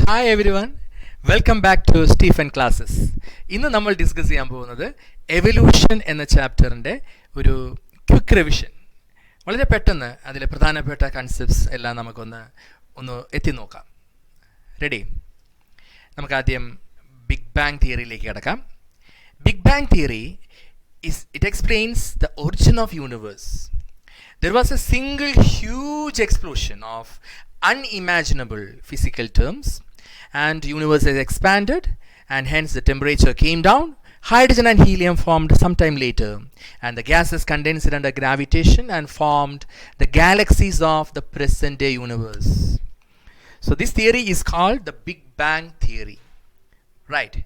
Hi everyone, welcome back to Stephen classes. ഇന്ന് നമ്മൾ discuss ചെയ്യാൻ പോകുന്നത് എവല്യൂഷൻ എന്ന ചാപ്റ്ററിൻ്റെ ഒരു ക്വിക്ക് റിവിഷൻ. വളരെ പെട്ടെന്ന് അതിലെ പ്രധാനപ്പെട്ട കൺസെപ്റ്റ്സ് എല്ലാം നമുക്കൊന്ന് എത്തി നോക്കാം. റെഡി? നമുക്കാദ്യം ബിഗ് ബാങ് തിയറിയിലേക്ക് കിടക്കാം. Big bang theory it explains the origin of universe. There was a single huge explosion of unimaginable physical terms, and universe has expanded, and hence the temperature came down. Hydrogen and helium formed sometime later, and the gases condensed under gravitation and formed the galaxies of the present day universe. So this theory is called the Big Bang theory, right?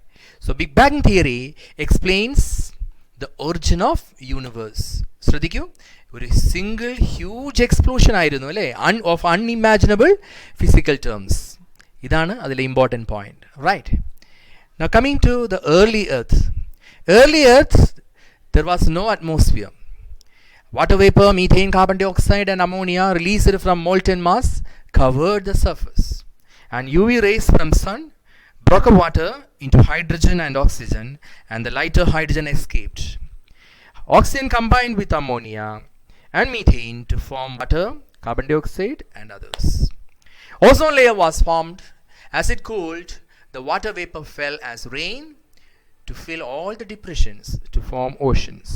So Big Bang theory explains the origin of universe. ശ്രദ്ധിക്കൂ, ഒരു single huge explosion ആയിരുന്നു അല്ലേ, of unimaginable physical terms. ഇതാണ് അതിലെ important point, right? Now coming to the early earth there was no atmosphere. Water vapor, methane, carbon dioxide and ammonia released from molten mass covered the surface, and UV rays from sun broke water into hydrogen and oxygen, and the lighter hydrogen escaped. Oxygen combined with ammonia and methane to form water, carbon dioxide and others. Ozone layer was formed. As it cooled, the water vapor fell as rain to fill all the depressions to form oceans.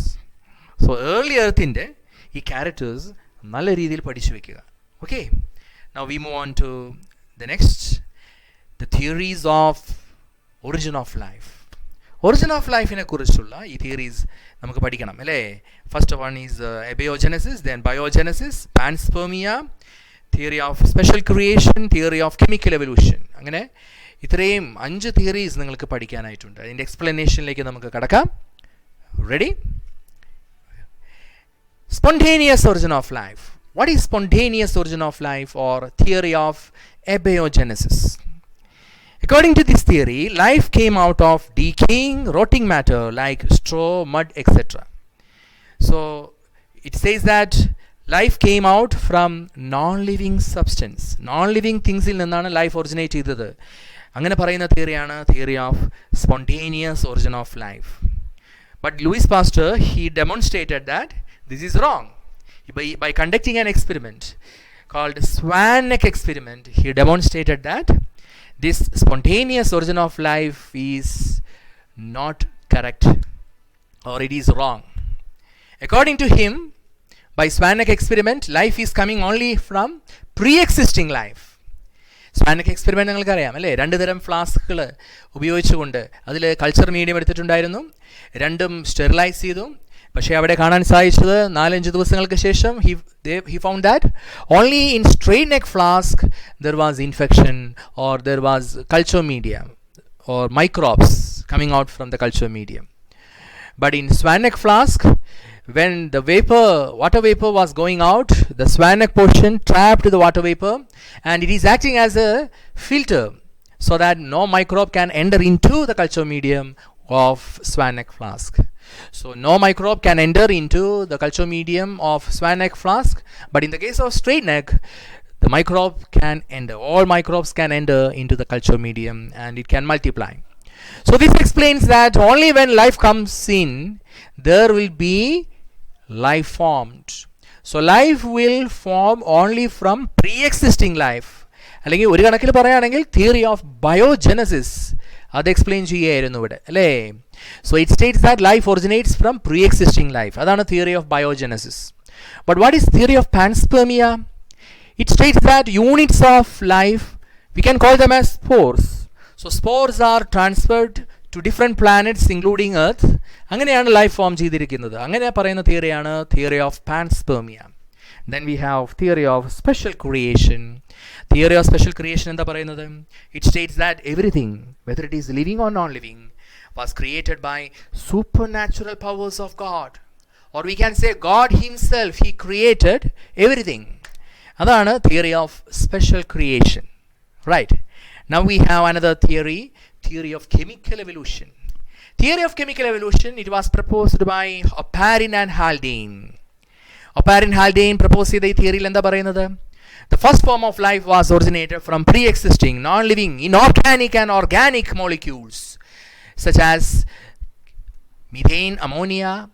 So early earth inde ee characters nalla reethiyil padichu vekkuka. Okay, now we move on to the next, the theories of origin of life. Origin of life ine kurichulla ee theories നമുക്ക് പഠിക്കണം അല്ലേ. First one is abiogenesis, then biogenesis, panspermia, theory of special creation, theory of chemical evolution. അങ്ങനെ ഇത്രയും 5 theories നിങ്ങൾക്ക് പഠിക്കാനായിട്ടുണ്ട്. അതിൻ്റെ എക്സ്പ്ലനേഷനിലേക്ക് നമുക്ക് കടക്കാം. Ready? Spontaneous origin of life. What is spontaneous origin of life or theory of abiogenesis? According to this theory, life came out of decaying, rotting matter like straw, mud, etc. So it says that life came out from non-living substance. Non-living things il ninnana life originate cheythathu. Angane parayuna theory-aanu theory of spontaneous origin of life. But Louis Pasteur, he demonstrated that this is wrong. By conducting an experiment called Swanneck experiment, he demonstrated that this spontaneous origin of life is not correct, or it is wrong. According to him, by Swanneck experiment, life is coming only from pre-existing life. Swanneck experiment നിങ്ങൾക്ക് അറിയാം അല്ലേ? 2 തരം ഫ്ലാസ്കുകൾ ഉപയോഗിച്ചുകൊണ്ട് അതിൽ culture medium എടുത്തിട്ടുണ്ടായിരുന്നു. രണ്ടും sterilise ചെയ്തു. പക്ഷേ അവിടെ കാണാൻ സാധിച്ചത് 4-5 ദിവസങ്ങൾക്ക് ശേഷം he found that only in straight neck flask there was infection, or there was culture medium or microbes coming out from the culture medium. But in Swanneck flask, when the water vapor was going out, the Swanneck portion trapped the water vapor, and it is acting as a filter so that no microbe can enter into the culture medium of Swanneck flask. So no microbe can enter into the culture medium of Swanneck flask, but in the case of straight neck, the microbe can enter. All microbes can enter into the culture medium and it can multiply. So this explains that only when life comes in, there will be life formed. So life will form only from pre-existing life. അല്ലെങ്കിൽ ഒരു കണക്കിൽ പറയുകയാണെങ്കിൽ theory of biogenesis അത് explain ചെയ്യുകയായിരുന്നു ഇവിടെ അല്ലേ. So it states that life originates from pre existing life. അതാണ് theory of biogenesis. But what is theory of panspermia? It states that units of life we can call them as spores. So spores are transferred to different planets including earth. അങ്ങനെയാണ് life form ചെയ്തിരിക്കുന്നത്. അങ്ങനെ പറയുന്ന തിയറിയാണ് theory of panspermia. Then we have theory of special creation. Theory of special creation എന്താ പറയുന്നത്? It states that everything, whether it is living or non-living, was created by supernatural powers of God. Or we can say God himself, he created everything. അതാണ് theory of special creation. Right? Now we have another theory of chemical evolution. Theory of chemical evolution, it was proposed by Oparin and Haldane. Oparin Haldane proposed ചെയ്ത ഈ തിയറിയിൽ എന്താ പറയുന്നത്? The first form of life was originated from pre-existing, non-living, inorganic and organic molecules such as methane, ammonia,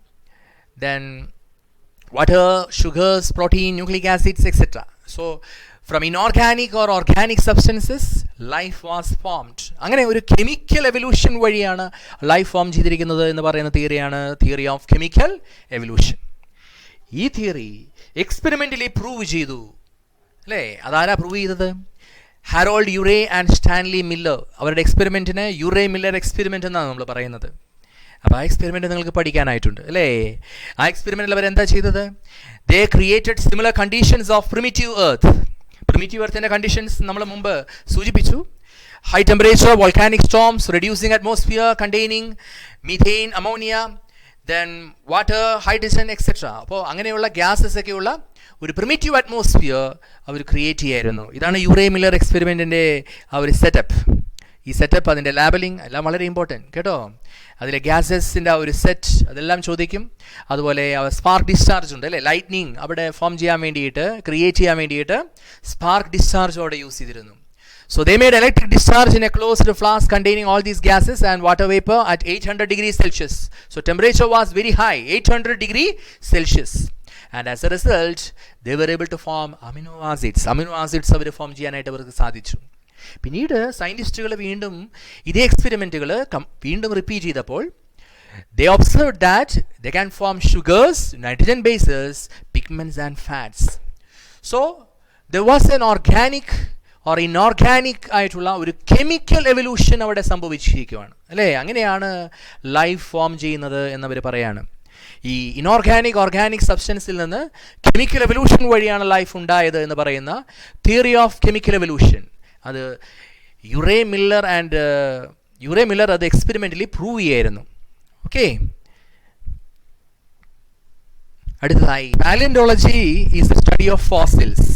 then water, sugars, protein, nucleic acids, etc. So from inorganic or organic substances, life was formed. അങ്ങനെ ഒരു chemical evolution വഴിയാണ് life form ചെയ്തിരിക്കുന്നത് എന്ന് പറയുന്ന തിയറിയാണ് theory of chemical evolution. ഈ theory experimentally prove ചെയ്തു അല്ലേ? അതാരാ പ്രൂവ് ചെയ്തത്? Harold യുറേ and Stanley Miller. അവരുടെ എക്സ്പെരിമെൻറ്റിന് യുറേ മില്ലർ എക്സ്പെരിമെൻ്റ് എന്നാണ് നമ്മൾ പറയുന്നത്. അപ്പോൾ ആ എക്സ്പെരിമെൻറ്റ് നിങ്ങൾക്ക് പഠിക്കാനായിട്ടുണ്ട് അല്ലേ? ആ എക്സ്പെരിമെൻറ്റിൽ അവരെന്താ ചെയ്തത്? They created similar conditions of primitive earth. Primitive എർത്തിൻ്റെ കണ്ടീഷൻസ് നമ്മൾ മുമ്പ് സൂചിപ്പിച്ചു. High temperature, volcanic storms, reducing atmosphere containing methane, ammonia, then water, hydrogen etcetera. അപ്പോൾ അങ്ങനെയുള്ള ഗ്യാസസ് ഒക്കെയുള്ള ഒരു പ്രിമിറ്റീവ് അറ്റ്മോസ്ഫിയർ അവർ ക്രിയേറ്റ് ചെയ്യായിരുന്നു. ഇതാണ് യുറേ മില്ലർ എക്സ്പെരിമെൻറ്റിൻ്റെ ആ ഒരു സെറ്റപ്പ്. ഈ സെറ്റപ്പ്, അതിൻ്റെ ലാബലിംഗ് എല്ലാം വളരെ ഇമ്പോർട്ടൻറ്റ് കേട്ടോ. അതിലെ ഗ്യാസസിൻ്റെ ആ ഒരു സെറ്റ് അതെല്ലാം ചോദിക്കും. അതുപോലെ സ്പാർക്ക് ഡിസ്ചാർജ് ഉണ്ട് അല്ലേ? ലൈറ്റ്നിങ് അവിടെ ഫോം ചെയ്യാൻ വേണ്ടിയിട്ട്, ക്രിയേറ്റ് ചെയ്യാൻ വേണ്ടിയിട്ട് സ്പാർക്ക് ഡിസ്ചാർജ് അവിടെ യൂസ് ചെയ്തിരുന്നു. So they made electric discharge in a closed flask containing all these gases and water vapor at 800 degrees Celsius. So temperature was very high, 800 degrees Celsius. And as a result, they were able to form amino acids. Amino acids our form ചെയ്യാനായിട്ട് അവർക്ക് സാധിച്ചു. പിന്നീട് സയൻറ്റിസ്റ്റുകൾ വീണ്ടും ഇതേ എക്സ്പെരിമെൻറ്റുകൾ വീണ്ടും repeat ചെയ്തപ്പോൾ they observed that they can form sugars, nitrogen bases, pigments and fats. So there was an organic or inorganic ആയിട്ടുള്ള ഒരു കെമിക്കൽ എവല്യൂഷൻ അവിടെ സംഭവിച്ചിരിക്കുകയാണ് അല്ലേ? അങ്ങനെയാണ് ലൈഫ് ഫോം ചെയ്യുന്നത് എന്നവർ പറയാണ്. ഈ ഇനോർഗാനിക് ഓർഗാനിക് സബ്സ്റ്റൻസിൽ നിന്ന് കെമിക്കൽ എവല്യൂഷൻ വഴിയാണ് ലൈഫ് ഉണ്ടായത് എന്ന് പറയുന്ന തിയറി ഓഫ് കെമിക്കൽ എവല്യൂഷൻ, അത് യുറേ മില്ലർ അത് എക്സ്പെരിമെൻ്റലി പ്രൂവ് ചെയ്യായിരുന്നു. ഓക്കെ, അടുത്തതായി palaeontology is the study of fossils.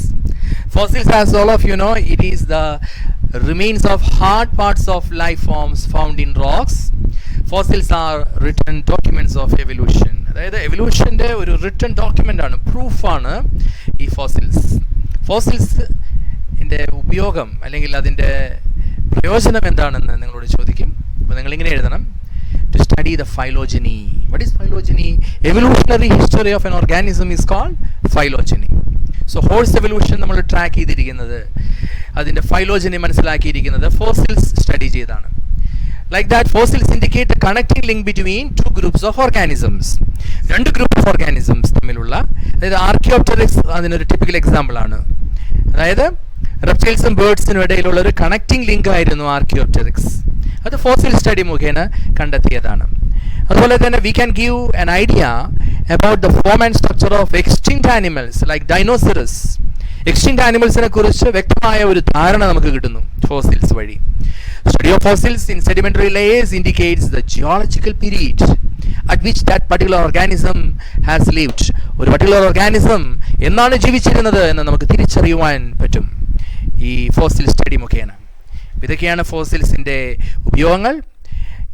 Fossils, as all of you know, it is the remains of hard parts of life forms found in rocks. Fossils are written documents of evolution. അതായത് എവല്യൂഷൻ്റെ ഒരു written document ആണ്, പ്രൂഫാണ് ഈ fossils. ഫോസിൽസിൻ്റെ ഉപയോഗം അല്ലെങ്കിൽ അതിൻ്റെ പ്രയോജനം എന്താണെന്ന് നിങ്ങളോട് ചോദിക്കും. അപ്പോൾ നിങ്ങളിങ്ങനെ എഴുതണം: to study the phylogeny. What is phylogeny? Evolutionary history of an organism is called phylogeny. So horse evolution നമ്മൾ ട്രാക്ക് ചെയ്തിരിക്കുന്നത്, അതിൻ്റെ ഫൈലോജനി മനസ്സിലാക്കിയിരിക്കുന്നത് ഫോസിൽസ് സ്റ്റഡി ചെയ്താണ്. Like that fossils indicate connecting link between two groups of organisms. രണ്ട് group of organisms തമ്മിലുള്ള, അതായത് ആർക്കിയോപ്റ്ററിക്സ് അതിനൊരു typical എക്സാമ്പിളാണ്. അതായത് റെപ്റ്റൈൽസും ബേർഡ്സിനും ഇടയിലുള്ള ഒരു കണക്റ്റിംഗ് ലിങ്ക് ആയിരുന്നു ആർക്കിയോപ്റ്ററിക്സ്. അത് ഫോസിൽ സ്റ്റഡി മുഖേന കണ്ടെത്തിയതാണ്. അതുപോലെ തന്നെ we can give an idea about the form and structure of extinct animals like dinosaurs. Extinct ആനിമൽസിനെ കുറിച്ച് വ്യക്തമായ ഒരു ധാരണ നമുക്ക് കിട്ടുന്നു ഫോസിൽസ് വഴി. Study of fossils in sedimentary layers indicates the geological period at which that particular organism has lived. ഒരു particular organism എന്നാണ് ജീവിച്ചിരുന്നത് എന്ന് നമുക്ക് തിരിച്ചറിയുവാൻ പറ്റും ഈ ഫോസിൽ സ്റ്റഡി മുഖേന. ഇതൊക്കെയാണ് ഫോസിൽസിൻ്റെ ഉപയോഗങ്ങൾ.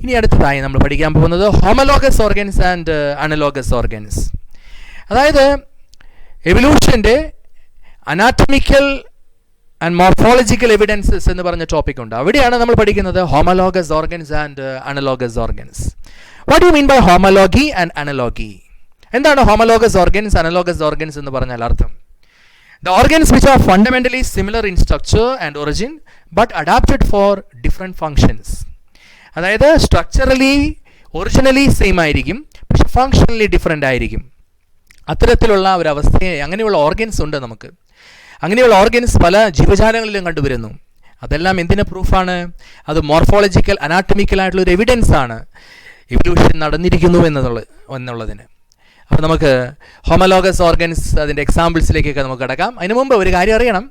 ഇനി അടുത്തതായി നമ്മൾ പഠിക്കാൻ പോകുന്നത് homologous organs and analogous organs. അതായത് എവല്യൂഷൻ്റെ അനാറ്റമിക്കൽ ആൻഡ് മോർഫോളജിക്കൽ എവിഡൻസസ് എന്ന് പറഞ്ഞ ടോപ്പിക് ഉണ്ട്. അവിടെയാണ് നമ്മൾ പഠിക്കുന്നത് homologous organs and analogous organs. What you mean by homology and analogy? എന്താണ് ഹോമലോഗസ് ഓർഗൻസ്, അനലോഗസ് ഓർഗൻസ് എന്ന് പറഞ്ഞാൽ അർത്ഥം? The organs which are fundamentally similar in structure and origin but adapted for different functions. അതായത് structurally originally same ആയിരിക്കും, പക്ഷെ functionally different ആയിരിക്കും. അത്തരത്തിലുള്ള ഒരു അവസ്ഥയെ, അങ്ങനെയുള്ള ഓർഗൻസ് ഉണ്ട് നമുക്ക്. അങ്ങനെയുള്ള ഓർഗൻസ് പല ജീവജാലങ്ങളിലും കണ്ടുവരുന്നു. അതെല്ലാം എന്തിന് പ്രൂഫാണ്? അത് മോർഫോളജിക്കൽ അനാറ്റമിക്കൽ ആയിട്ടുള്ള ഒരു എവിഡൻസ് ആണ് എവല്യൂഷൻ നടന്നിരിക്കുന്നു എന്നുള്ളതിന്. അപ്പോൾ നമുക്ക് ഹോമലോഗസ് ഓർഗൻസ് അതിൻ്റെ എക്സാമ്പിൾസിലേക്കൊക്കെ നമുക്ക് കിടക്കാം. അതിനു മുമ്പ് ഒരു കാര്യം അറിയണം.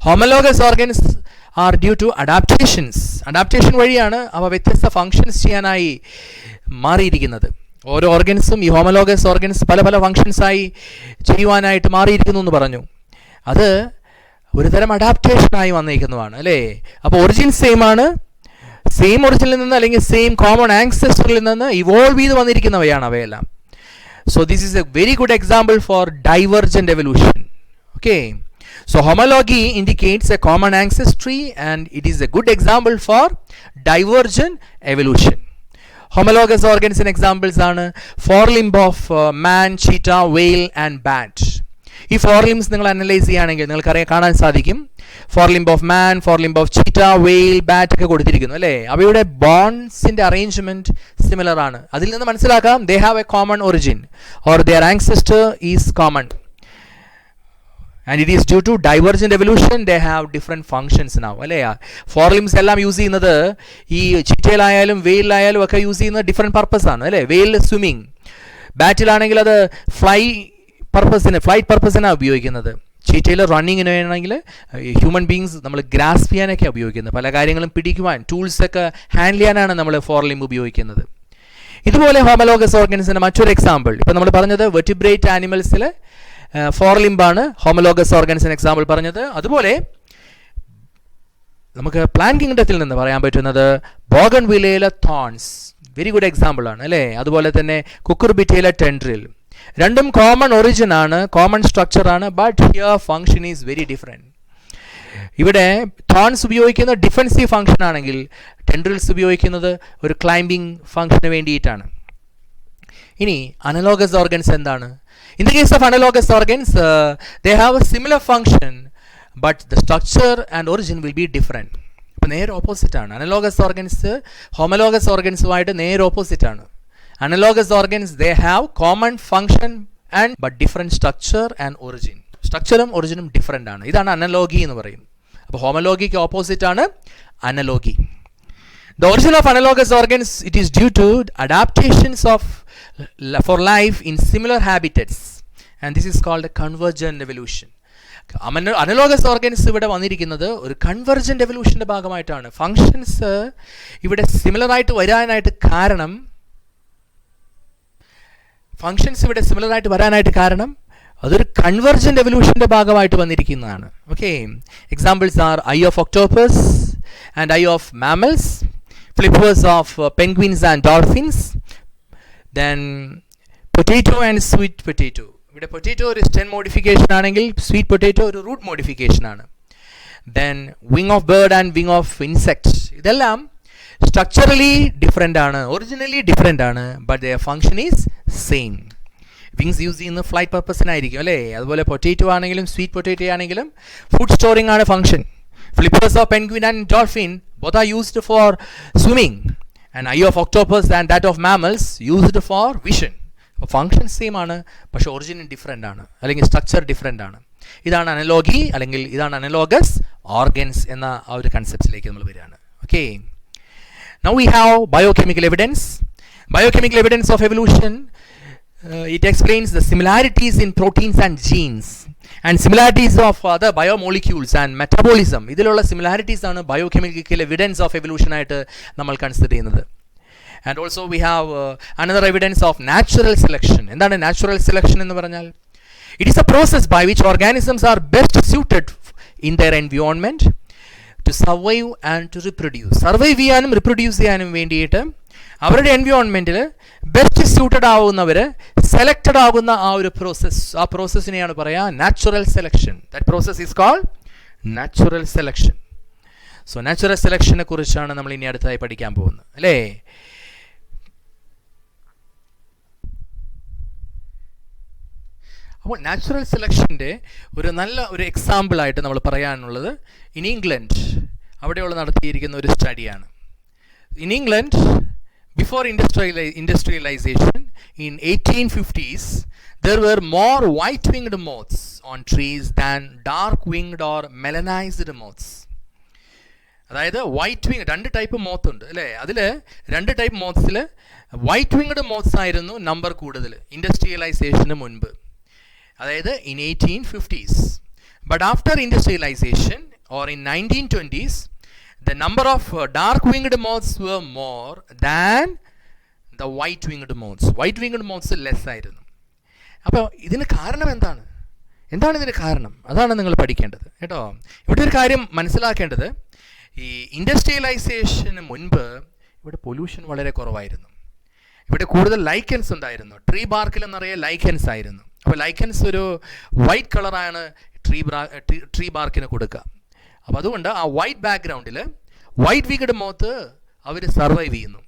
Homologous organs are due to adaptations. Adaptation വഴിയാണ് അവ വ്യത്യസ്ത ഫങ്ഷൻസ് ചെയ്യാനായി മാറിയിരിക്കുന്നത്. ഓരോ ഓർഗൻസും, ഈ ഹോമലോഗസ് ഓർഗൻസ് പല പല ഫങ്ഷൻസായി ചെയ്യുവാനായിട്ട് മാറിയിരിക്കുന്നു എന്ന് പറഞ്ഞു. അത് ഒരു തരം അഡാപ്റ്റേഷനായി വന്നിരിക്കുന്നതാണ് അല്ലേ? അപ്പോൾ ഒറിജിൻ സെയിം ആണ്, സെയിം ഒറിജിനിൽ നിന്ന് അല്ലെങ്കിൽ സെയിം കോമൺ ആൻസെസ്റ്ററിൽ നിന്ന് ഇവോൾവ് ചെയ്ത് വന്നിരിക്കുന്നവയാണ് അവയെല്ലാം. So this is a very good example for divergent evolution. Okay. So homology indicates a common ancestry, and it is a good example for divergent evolution. Homologous organs in examples are forelimb of man, cheetah, whale and bat. ഈ four limbs നിങ്ങൾ analyse ചെയ്യുകയാണെങ്കിൽ നിങ്ങൾക്കറിയാൻ കാണാൻ സാധിക്കും ഫോർലിംബ് of man, ഫോർലിംബ് of cheetah, വെയിൽ, bat ഒക്കെ കൊടുത്തിരിക്കുന്നു അല്ലേ. അവയുടെ ബോൺസിന്റെ അറേഞ്ച്മെന്റ് സിമിലർ ആണ്. അതിൽ നിന്ന് മനസ്സിലാക്കാം they have a common origin or their ancestor is common. And it is due to divergent evolution they have different functions now അല്ലേ. ഫോർ ലിംസ് എല്ലാം യൂസ് ചെയ്യുന്നത് ഈ ചിറ്റയിലായാലും വെയിലായാലും ഒക്കെ യൂസ് ചെയ്യുന്നത് ഡിഫറെൻറ്റ് പർപ്പസ് ആണ് അല്ലേ. വെയിൽ സ്വിമ്മിങ്, ബാറ്റിലാണെങ്കിൽ അത് ഫ്ലൈറ്റ് പർപ്പസിനാണ് ഉപയോഗിക്കുന്നത്. ചീറ്റയിൽ റണ്ണിങ്ങിന് വേണമെങ്കിൽ ഹ്യൂമൻ ബീങ്സ് നമ്മൾ ഗ്രാസ്പ് ചെയ്യാനൊക്കെ ഉപയോഗിക്കുന്നത്. പല കാര്യങ്ങളും പിടിക്കുവാൻ ടൂൾസൊക്കെ ഹാൻഡിൽ ചെയ്യാനാണ് നമ്മൾ ഫോർ ലിംബ് ഉപയോഗിക്കുന്നത്. ഇതുപോലെ ഹോമലോഗസ് ഓർഗൻസിൻ്റെ മറ്റൊരു എക്സാമ്പിൾ ഇപ്പം നമ്മൾ പറഞ്ഞത് വെർട്ടിബ്രേറ്റ് ആനിമൽസിൽ ഫോർ ലിംബാണ് ഹോമലോഗസ് ഓർഗൻസിന് എക്സാമ്പിൾ പറഞ്ഞത്. അതുപോലെ നമുക്ക് പ്ലാന്റ് കിങ്ഡത്തിൽ നിന്ന് പറയാൻ പറ്റുന്നത് ബോഗൺവില്ലയിലെ തോൺസ് വെരി ഗുഡ് എക്സാമ്പിൾ ആണ് അല്ലേ. അതുപോലെ തന്നെ കുക്കുർബിറ്റയിലെ ടെൻഡ്രിൽ രണ്ടും കോമൺ ഒറിജിൻ ആണ്, കോമൺ സ്ട്രക്ചർ ആണ്, but here function is very different. ഇവിടെ തോൺസ് ഉപയോഗിക്കുന്നത് ഡിഫെൻസീവ് ഫങ്ഷൻ ആണെങ്കിൽ ടെൻഡ്രിൽസ് ഉപയോഗിക്കുന്നത് ഒരു ക്ലൈംബിംഗ് ഫങ്ഷന് വേണ്ടിയിട്ടാണ്. ഇനി അനലോഗസ് ഓർഗൻസ് എന്താണ്? In the case of analogous organs, they have a similar function, but the structure and origin will be different. അപ്പോൾ നേരെ ഓപ്പോസിറ്റ് ആണ്. അനലോഗസ് ഓർഗൻസ് ഹോമലോഗസ് ഓർഗൻസുമായിട്ട് നേരെ ഓപ്പോസിറ്റ് ആണ്. Analogous organs they have common function and but different structure and origin. സ്ട്രക്ചറും ഒറിജിനും different ആണ്. ഇതാണ് analogy എന്ന് പറയും. അപ്പോൾ ഹോമലോഗിക്ക് ഓപ്പോസിറ്റ് ആണ് analogy. The origin of analogous organs, it is due to adaptations for life in similar habitats, and this is called a convergent evolution. Analogous organs ഇവിടെ വന്നിരിക്കുന്നത് ഒരു കൺവെർജന്റ് എവല്യൂഷന്റെ ഭാഗമായിട്ടാണ്. ഫങ്ഷൻസ് ഇവിടെ സിമിലർ ആയിട്ട് വരാനായിട്ട് കാരണം അതൊരു കൺവെർജന്റ് എവല്യൂഷന്റെ ഭാഗമായിട്ട് വന്നിരിക്കുന്നതാണ്. Okay, examples are eye of octopus and eye of mammals, flippers of penguins and dolphins, then potato and sweet potato. ഇവിടെ പൊറ്റേറ്റോ ഒരു സ്റ്റെം മോഡിഫിക്കേഷൻ ആണെങ്കിൽ സ്വീറ്റ് പൊറ്റേറ്റോ ഒരു റൂട്ട് മോഡിഫിക്കേഷൻ ആണ്. Then wing of bird and wing of insects, ഇതെല്ലാം structurally different ആണ്, originally different ആണ്, but the function is same. Wings use ചെയ്യുന്ന flight പർപ്പസിനായിരിക്കും അല്ലേ. അതുപോലെ പൊറ്റേറ്റോ ആണെങ്കിലും സ്വീറ്റ് പൊറ്റേറ്റോ ആണെങ്കിലും ഫുഡ് സ്റ്റോറിംഗ് ആണ് function. Flippers of penguin and dolphin both are used for swimming, and eye of octopus and that of mammals used for vision. Function same ആണ്, പക്ഷെ origin different ആണ്, അല്ലെങ്കിൽ സ്ട്രക്ചർ ഡിഫറെൻ്റ് ആണ്. ഇതാണ് analogy, അല്ലെങ്കിൽ ഇതാണ് analogous organs എന്ന ആ ഒരു കൺസെപ്റ്റിലേക്ക് നമ്മൾ വരികയാണ്. Okay, now we have biochemical evidence. Biochemical evidence of evolution, it explains the similarities in proteins and genes and similarities of other biomolecules and metabolism. ഇതിലുള്ള സിമിലാരിറ്റീസ് ആണ് ബയോകെമിക്കൽ എവിഡൻസ് ഓഫ് എവല്യൂഷൻ ആയിട്ട് നമ്മൾ consider ചെയ്യുന്നത്. And also we have another evidence of natural selection. എന്താണ് natural selection എന്ന് പറഞ്ഞാൽ? It is a process by which organisms are best suited in their environment to survive and to reproduce. Survive ചെയ്യാനും reproduce ചെയ്യാനും വേണ്ടിയിട്ട് അവരുടെ എൻവയോൺമെൻറ്റിൽ best suited ആവുന്നവർ selected ആകുന്ന ആ ഒരു പ്രോസസ്സ്, ആ പ്രോസസ്സിനെയാണ് പറയുക natural selection. That process is called natural selection. So natural സെലക്ഷനെ കുറിച്ചാണ് നമ്മൾ ഇനി അടുത്തതായി പഠിക്കാൻ പോകുന്നത് അല്ലേ. അപ്പോൾ നാച്ചുറൽ സെലക്ഷൻ്റെ ഒരു നല്ല ഒരു എക്സാമ്പിളായിട്ട് നമ്മൾ പറയാനുള്ളത് ഇൻ ഇംഗ്ലണ്ട് അവിടെയുള്ള നടത്തിയിരിക്കുന്ന ഒരു സ്റ്റഡിയാണ്. In England before industrialization in 1850s there were more white-winged moths on trees than dark-winged or melanized moths. അതായത് വൈറ്റ് വിങ് രണ്ട് ടൈപ്പ് മോത്ത് ഉണ്ട് അല്ലേ. അതിൽ രണ്ട് ടൈപ്പ് മോത്ത്സിൽ വൈറ്റ് വിങ്ഡ് മോത്ത്സ് ആയിരുന്നു നമ്പർ കൂടുതൽ ഇൻഡസ്ട്രിയലൈസേഷന് മുൻപ്, അതായത് in 1850s. But after industrialisation or in 1920s the number of dark-winged moths were more than the white-winged moths. White-winged moths less ആയിരുന്നു. അപ്പോൾ ഇതിന് കാരണം എന്താണ് ഇതിന് കാരണം? അതാണ് നിങ്ങൾ പഠിക്കേണ്ടത് കേട്ടോ. ഇവിടെ ഒരു കാര്യം മനസ്സിലാക്കേണ്ടത്, ഈ ഇൻഡസ്ട്രിയലൈസേഷന് മുൻപ് ഇവിടെ പൊല്യൂഷൻ വളരെ കുറവായിരുന്നു. ഇവിടെ കൂടുതൽ ലൈക്കൻസ് ഉണ്ടായിരുന്നു. ട്രീ ബാർക്കിൽ നിറയെ ലൈക്കൻസ് ആയിരുന്നു. അപ്പോൾ ലൈക്കൻസ് ഒരു വൈറ്റ് കളറാണ് ട്രീ ബാർക്കിന് കൊടുക്കുക. അപ്പോൾ അതുകൊണ്ട് ആ വൈറ്റ് ബാക്ക്ഗ്രൗണ്ടിൽ white winged moth hour survive ചെയ്യുന്നു.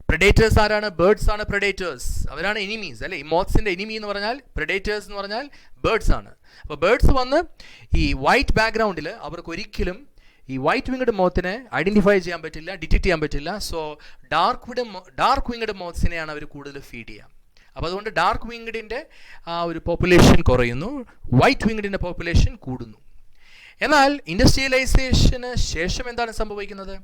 പ്രെഡേറ്റേഴ്സ് ആരാണ്? ബേർഡ്സ് ആണ് പ്രെഡേറ്റേഴ്സ്. അവരാണ് എനിമീസ് അല്ലേ. ഈ മോത്ത്സിൻ്റെ എനിമി എന്ന് പറഞ്ഞാൽ, പ്രെഡേറ്റേഴ്സ് എന്ന് പറഞ്ഞാൽ ബേർഡ്സ് ആണ്. അപ്പോൾ ബേർഡ്സ് വന്ന് ഈ വൈറ്റ് ബാക്ക്ഗ്രൗണ്ടിൽ അവർക്ക് ഒരിക്കലും ഈ വൈറ്റ് വിങ്ഡ് മോത്തിനെ ഐഡൻറ്റിഫൈ ചെയ്യാൻ പറ്റില്ല, ഡിറ്റക്ട് ചെയ്യാൻ പറ്റില്ല. സോ ഡാർക്ക് വിങ്ഡ് മോത്ത്സിനെയാണ് അവർ കൂടുതൽ ഫീഡ് ചെയ്യുക. അപ്പോൾ അതുകൊണ്ട് ഡാർക്ക് വിങ്ഡിൻ്റെ ആ ഒരു പോപ്പുലേഷൻ കുറയുന്നു, വൈറ്റ് വിങ്ഡിൻ്റെ പോപ്പുലേഷൻ കൂടുന്നു. എന്നാൽ ഇൻഡസ്ട്രിയലൈസേഷന് ശേഷം എന്താണ് സംഭവിക്കുന്നത്?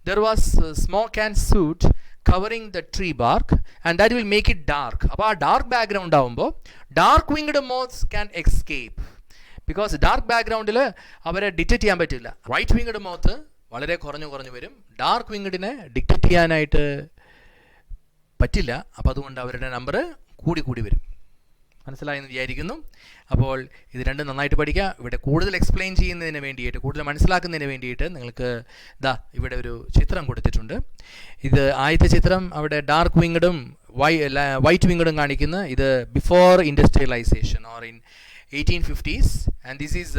There was smoke and suit covering the tree bark and that will make it dark. അപ്പോൾ ആ ഡാർക്ക് ബാക്ക്ഗ്രൗണ്ട് ആകുമ്പോൾ dark winged moths can escape. Because dark ബാക്ക്ഗ്രൗണ്ടിൽ അവരെ ഡിറ്റക്ട് ചെയ്യാൻ പറ്റില്ല. വൈറ്റ് വിങ്ഡ് മോത്ത് വളരെ കുറഞ്ഞു വരും. ഡാർക്ക് വിങ്ഡിനെ ഡിറ്റക്ട് ചെയ്യാനായിട്ട് പറ്റില്ല. അപ്പോൾ അതുകൊണ്ട് അവരുടെ നമ്പർ കൂടി വരും. മനസ്സിലായെന്ന് വിചാരിക്കുന്നു. അപ്പോൾ ഇത് രണ്ടും നന്നായിട്ട് പഠിക്കുക. ഇവിടെ കൂടുതൽ എക്സ്പ്ലെയിൻ ചെയ്യുന്നതിന് വേണ്ടിയിട്ട്, കൂടുതൽ മനസ്സിലാക്കുന്നതിന് വേണ്ടിയിട്ട് നിങ്ങൾക്ക് ഇവിടെ ഒരു ചിത്രം കൊടുത്തിട്ടുണ്ട്. ഇത് ആദ്യത്തെ ചിത്രം അവിടെ ഡാർക്ക് വിങ്ഡും വൈറ്റ് വിങ്ഡും കാണിക്കുന്ന ഇത് before industrialisation or in 1850s and this is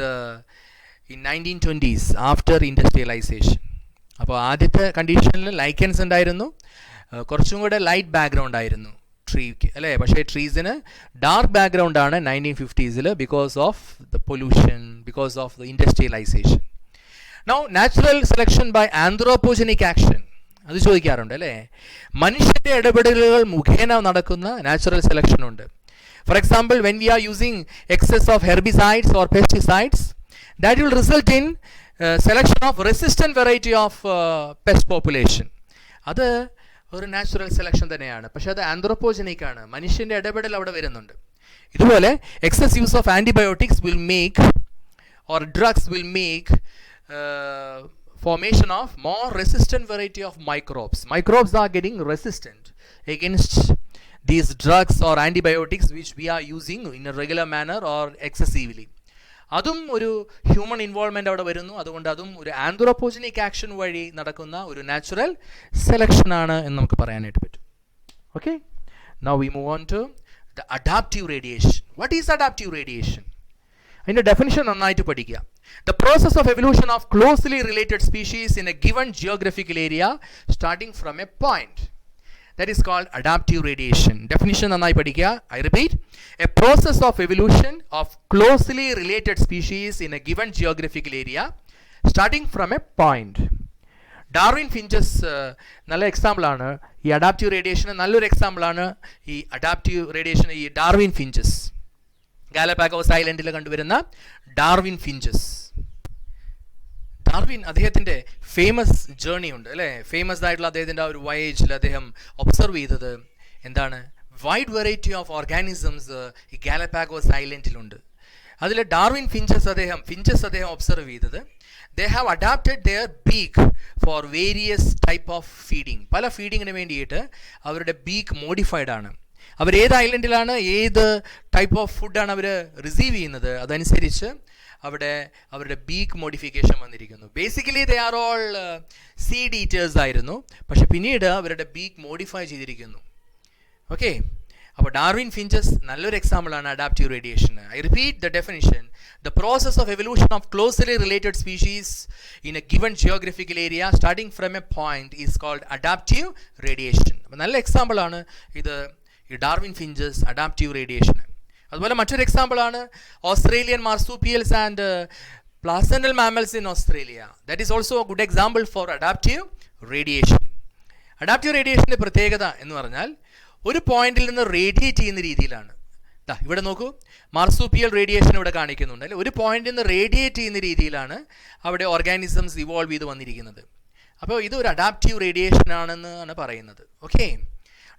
in 1920s after industrialisation. അപ്പോൾ ആദ്യത്തെ കണ്ടീഷനിൽ ലൈക്കൻസ് ഉണ്ടായിരുന്നു, കുറച്ചും കൂടെ ലൈറ്റ് ബാക്ക്ഗ്രൗണ്ട് ആയിരുന്നു ട്രീക്ക് അല്ലേ. പക്ഷേ ട്രീസിന് ഡാർക്ക് ബാക്ക്ഗ്രൗണ്ടാണ് 1950s because of the pollution, because of the industrialization. Now natural selection by anthropogenic action, അത് ചോദിക്കാറുണ്ട് അല്ലേ. മനുഷ്യൻ്റെ ഇടപെടലുകൾ മുഖേന നടക്കുന്ന നാച്ചുറൽ സെലക്ഷൻ ഉണ്ട്. For example, when we are using excess of herbicides or pesticides, that will result in selection of resistant variety of pest population. അത് ഒരു നാച്ചുറൽ സെലക്ഷൻ തന്നെയാണ്, പക്ഷേ അത് ആന്ത്രോപോജനിക് ആണ്. മനുഷ്യൻ്റെ ഇടപെടൽ അവിടെ വരുന്നുണ്ട്. ഇതുപോലെ excess use of antibiotics will make or drugs will make formation of more resistant variety of microbes. Microbes are getting resistant against these drugs or antibiotics which we are using in a regular manner or excessively. അതും ഒരു human involvement അവിടെ വരുന്നു. അതുകൊണ്ട് അതും ഒരു anthropogenic action വഴി നടക്കുന്ന ഒരു നാച്ചുറൽ സെലക്ഷൻ ആണ് എന്ന് നമുക്ക് പറയാനായിട്ട് പറ്റും. Okay, now we move on to the adaptive radiation. What is adaptive radiation? അതിൻ്റെ ഡെഫിനിഷൻ നന്നായിട്ട് പഠിക്കുക. The process of evolution of closely related species in a given geographical area starting from a point. That is called adaptive radiation. Definition nannai padikka. I repeat, a process of evolution of closely related species in a given geographical area starting from a point. Darwin finches നല്ല example ആണ് ഈ adaptive റേഡിയേഷന്. നല്ലൊരു example ആണ് ഈ adaptive radiation. ഈ Darwin finches, Galapagos ഐലൻഡിൽ കണ്ടുവരുന്ന Darwin finches. Darwin അദ്ദേഹത്തിൻ്റെ famous journey ഉണ്ട് അല്ലേ. ഫേമസ് ആയിട്ടുള്ള അദ്ദേഹത്തിൻ്റെ ആ ഒരു വയേജിൽ അദ്ദേഹം ഒബ്സർവ് ചെയ്തത് എന്താണ്? വൈഡ് വെറൈറ്റി ഓഫ് ഓർഗാനിസംസ് ഈ ഗാലപാഗോസ് ഐലൻഡിലുണ്ട്. അതിൽ ഡാർവിൻ ഫിഞ്ചസ് അദ്ദേഹം ഒബ്സർവ് ചെയ്തത്, they have adapted their beak for various type of feeding. പല ഫീഡിങ്ങിന് വേണ്ടിയിട്ട് അവരുടെ ബീക്ക് മോഡിഫൈഡ് ആണ്. അവർ ഏത് ഐലൻഡിലാണ്, ഏത് ടൈപ്പ് ഓഫ് ഫുഡാണ് അവർ റിസീവ് ചെയ്യുന്നത്, അതനുസരിച്ച് അവിടെ അവരുടെ ബീക്ക് മോഡിഫിക്കേഷൻ വന്നിരിക്കുന്നു. Basically they are all seed eaters ആയിരുന്നു, പക്ഷെ പിന്നീട് അവരുടെ ബീക്ക് മോഡിഫൈ ചെയ്തിരിക്കുന്നു. ഓക്കെ, അപ്പോൾ ഡാർവിൻ ഫിഞ്ചസ് നല്ലൊരു എക്സാമ്പിളാണ് അഡാപ്റ്റീവ് റേഡിയേഷന്. I repeat the definition. The process of evolution of closely related species in a given geographical area starting from a point is called adaptive radiation. അപ്പോൾ നല്ല എക്സാമ്പിളാണ് ഇത് ഈ ഡാർവിൻ ഫിഞ്ചസ് അഡാപ്റ്റീവ് റേഡിയേഷന്. അതുപോലെ മറ്റൊരു എക്സാമ്പിളാണ് Australian marsupials and placental mammals in Australia. That is also a good example for adaptive radiation. Adaptive റേഡിയേഷൻ്റെ പ്രത്യേകത എന്ന് പറഞ്ഞാൽ ഒരു പോയിന്റിൽ നിന്ന് റേഡിയേറ്റ് ചെയ്യുന്ന രീതിയിലാണ്. ഇവിടെ നോക്കൂ, മാർസൂപ്പിയൽ റേഡിയേഷൻ ഇവിടെ കാണിക്കുന്നുണ്ട് അല്ലെ. ഒരു പോയിന്റിൽ നിന്ന് റേഡിയേറ്റ് ചെയ്യുന്ന രീതിയിലാണ് അവിടെ ഓർഗാനിസംസ് ഇവോൾവ് ചെയ്ത് വന്നിരിക്കുന്നത്. അപ്പോൾ ഇത് ഒരു അഡാപ്റ്റീവ് റേഡിയേഷൻ ആണെന്നാണ് പറയുന്നത്. ഓക്കെ,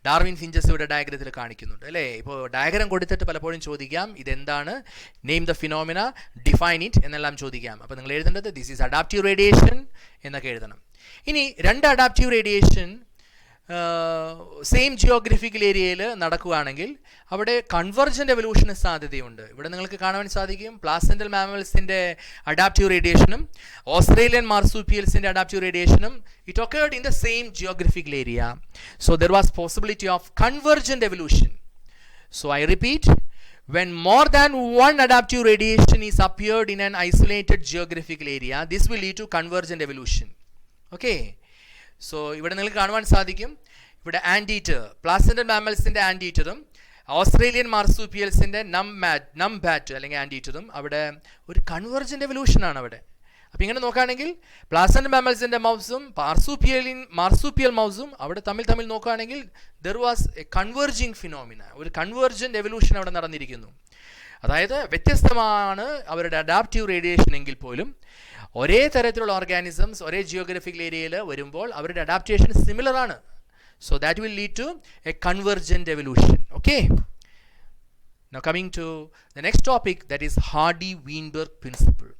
ഡാർവിൻ ഫിഞ്ചസ് ഇവിടെ ഡയഗ്രത്തിൽ കാണിക്കുന്നുണ്ട് അല്ലേ. ഇപ്പോൾ ഡയഗ്രം കൊടുത്തിട്ട് പലപ്പോഴും ചോദിക്കാം ഇതെന്താണ്, name the phenomena, define it എന്നെല്ലാം ചോദിക്കാം. അപ്പോൾ നിങ്ങൾ എഴുതേണ്ടത് ദിസ് ഈസ് അഡാപ്റ്റീവ് റേഡിയേഷൻ എന്നൊക്കെ എഴുതണം. ഇനി രണ്ട് അഡാപ്റ്റീവ് റേഡിയേഷൻ സെയിം ജിയോഗ്രഫിക്കൽ ഏരിയയിൽ നടക്കുകയാണെങ്കിൽ അവിടെ കൺവെർജൻ്റ് എവല്യൂഷന് സാധ്യതയുണ്ട്. ഇവിടെ നിങ്ങൾക്ക് കാണുവാൻ സാധിക്കും പ്ലാസന്റൽ മാമൽസിൻ്റെ അഡാപ്റ്റീവ് റേഡിയേഷനും ഓസ്ട്രേലിയൻ മാർസൂപ്പിയൽസിൻ്റെ അഡാപ്റ്റീവ് റേഡിയേഷനും it occurred in the same geographical area. So there was possibility of convergent evolution. So I repeat, when more than one adaptive radiation is appeared in an isolated geographical area, this will lead to convergent evolution. Okay, so ഇവിടെ നിങ്ങൾക്ക് കാണുവാൻ സാധിക്കും, ഇവിടെ ആൻറ്റീറ്റർ, placental മാമൽസിൻ്റെ ആൻറ്റീറ്ററും Australian മാർസൂപ്പിയൽസിൻ്റെ നംബാറ്റ് അല്ലെങ്കിൽ ആൻറ്റീറ്ററും അവിടെ ഒരു convergent എവല്യൂഷനാണ് അവിടെ. അപ്പോൾ ഇങ്ങനെ നോക്കുകയാണെങ്കിൽ പ്ലാസന്റൽ മാമൽസിൻ്റെ മൗസും മാർസൂപ്പിയൽ മൗസും അവിടെ തമ്മിൽ നോക്കുകയാണെങ്കിൽ there was A converging phenomena, ഒരു കൺവെർജൻ്റ് എവല്യൂഷൻ അവിടെ നടന്നിരിക്കുന്നു. അതായത് വ്യത്യസ്തമാണ് അവരുടെ അഡാപ്റ്റീവ് റേഡിയേഷൻ എങ്കിൽ പോലും ഒരേ തരത്തിലുള്ള ഓർഗാനിസംസ് ഒരേ ജിയോഗ്രഫിക്കൽ ഏരിയയിൽ വരുമ്പോൾ അവരുടെ അഡാപ്റ്റേഷൻ സിമിലർ ആണ്. So that will lead to a convergent evolution. Okay. Now coming to the next topic, that is Hardy-Weinberg principle.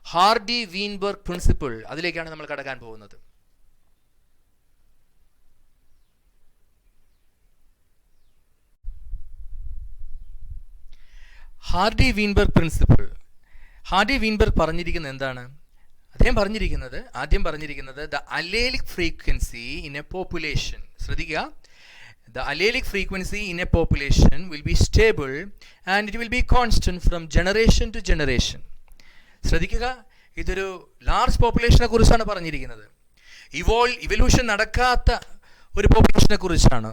Hardy-Weinberg principle, അതിലേക്കാണ് നമ്മൾ കടക്കാൻ പോകുന്നത്. Hardy-Weinberg principle. Hardy-Weinberg പറഞ്ഞിരിക്കുന്നത് എന്താണ്? അദ്ദേഹം ആദ്യം പറഞ്ഞിരിക്കുന്നത് the allelic frequency in a population. ശ്രദ്ധിക്കുക, the allelic frequency in a population will be stable and it will be constant from generation to generation. ശ്രദ്ധിക്കുക, ഇതൊരു ലാർജ് പോപ്പുലേഷനെ കുറിച്ചാണ് പറഞ്ഞിരിക്കുന്നത്. ഇവല്യൂഷൻ നടക്കാത്ത ഒരു പോപ്പുലേഷനെ കുറിച്ചാണ്,